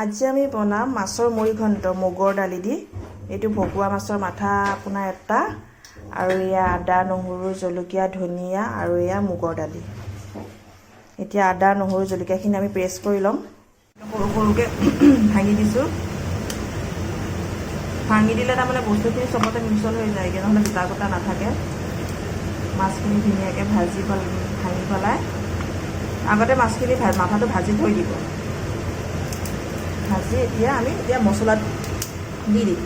আজি আমি বনাম মাছৰ মুড়ি ঘণ্ট মুগৰ দালি দি। এইটো ভকুৱা মাছৰ মাথা আপোনাৰ এটা আৰু এয়া আদা নহৰু জলকীয়া ধনিয়া আৰু এয়া মুগৰ দালি। এতিয়া আদা নহৰু জলকীয়াখিনি আমি পেষ্ট কৰি ল'ম। সৰু সৰুকৈ ভাঙি দিছোঁ। ভাঙি দিলে তাৰমানে বস্তুখিনি চবতে মিশ্ৰণ হৈ যায়গৈ, নহ'লে গোটা গোটা নাথাকে। মাছখিনি ধুনীয়াকৈ ভাঙি পেলাই আগতে মাছখিনি মাথাটো ভাজি থৈ দিব। ভাজি এতিয়া মছলা দি দিম।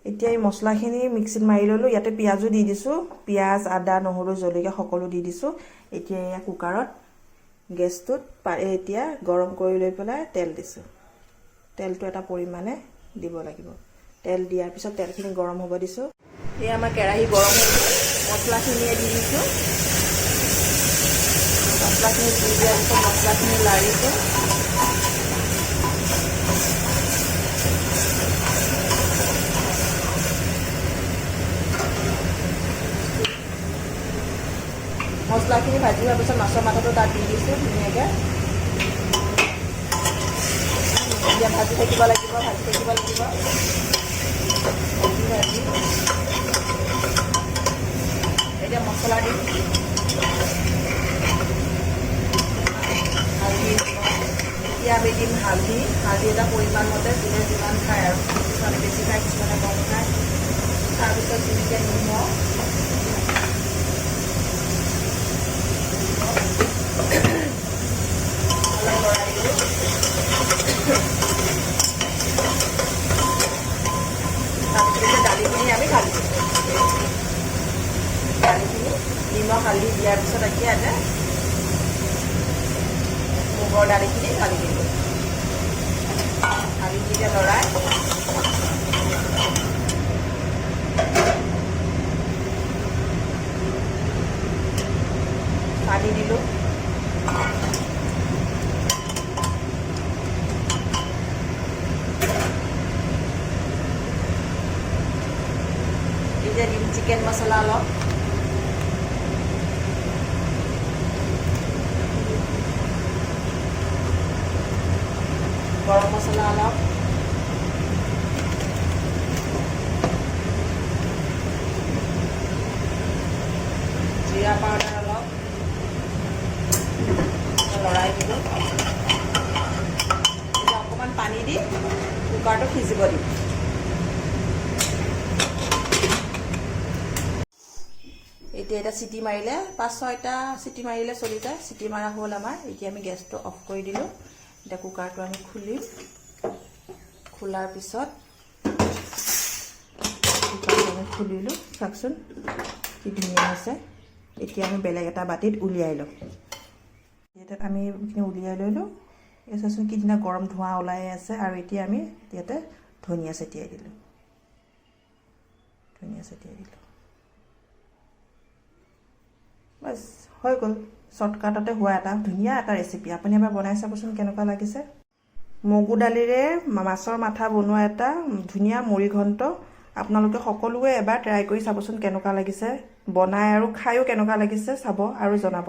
এতিয়া এই মছলাখিনি মিক্সিত মাৰি ল'লোঁ। ইয়াতে পিঁয়াজো দি দিছোঁ। পিঁয়াজ আদা নহৰু জলকীয়া সকলো দি দিছোঁ। এতিয়া এয়া কুকাৰত গেছটোত এতিয়া গৰম কৰি লৈ পেলাই তেল দিছোঁ। তেলটো এটা পৰিমাণে দিব লাগিব। তেল দিয়াৰ পিছত তেলখিনি গৰম হ'ব দিছোঁ। এয়া আমাৰ কেৰাহী গৰম হৈ গ'ল। মছলাখিনিয়ে দি দিছোঁ। মছলাখিনি দি দিয়াৰ পিছত মছলাখিনি লাৰিছোঁ। মছলাখিনি ভাজি হোৱাৰ পিছত মাছৰ মাথাটো তাত দি দিছোঁ ধুনীয়াকৈ। এতিয়া ভাজি থাকিব লাগিব। এতিয়া মছলা দি হালধি, এতিয়া আমি দিম হালধি এটা পৰিমাণ মতে যোনে যিমান খায় আৰু কিছুমানে বেছি খায় কিছুমানে কম খায়। তাৰপিছত ধুনীয়াকৈ নিমখ দালিখিনি আমি ঢালি দিম। দালিখিনি নিমখ হালধি দিয়াৰ পিছত এতিয়া মুগৰ দালিখিনি ঢালি দিম। ঢালি দি লৰাই পানী দিলোঁ। এতিয়া দিম চিকেন মছলা অলপ। গৰম মছলা অলপ। জিৰা পাউডাৰ অলপ। লৰাই দিলোঁ। এতিয়া অকণমান পানী দি কুকাৰটো সিজিব দিম। এতিয়া চিটি মাৰিলে 5-6টা চিটি মাৰিলে চলি যায়। চিটি মাৰা হ'ল আমাৰ। এতিয়া আমি গেছটো অফ কৰি দিলোঁ। এতিয়া কুকাৰটো আমি খুলিম। খোলাৰ পিছত কুকাৰটো আমি খুলিলোঁ। চাওকচোন কি ধুনীয়া হৈছে। এতিয়া আমি বেলেগ এটা বাতিত উলিয়াই ল'ম। ইয়াতে আমি এইখিনি উলিয়াই ল'লোঁ। এই চাওকচোন কি ধুনীয়া গৰম ধোঁৱা ওলাই আছে। আৰু এতিয়া আমি ইয়াতে ধনিয়া ছটিয়াই দিলোঁ। বাছ হৈ গ'ল। শ্বৰ্টকাটতে হোৱা এটা ধুনীয়া এটা ৰেচিপি। আপুনি এবাৰ বনাই চাবচোন কেনেকুৱা লাগিছে। মগু দালিৰে মাছৰ মাথা বনোৱা এটা ধুনীয়া মুড়ি ঘণ্ট। আপোনালোকে সকলোৱে এবাৰ ট্ৰাই কৰি চাবচোন কেনেকুৱা লাগিছে। বনাই আৰু খায়ো কেনেকুৱা লাগিছে চাব আৰু জনাব।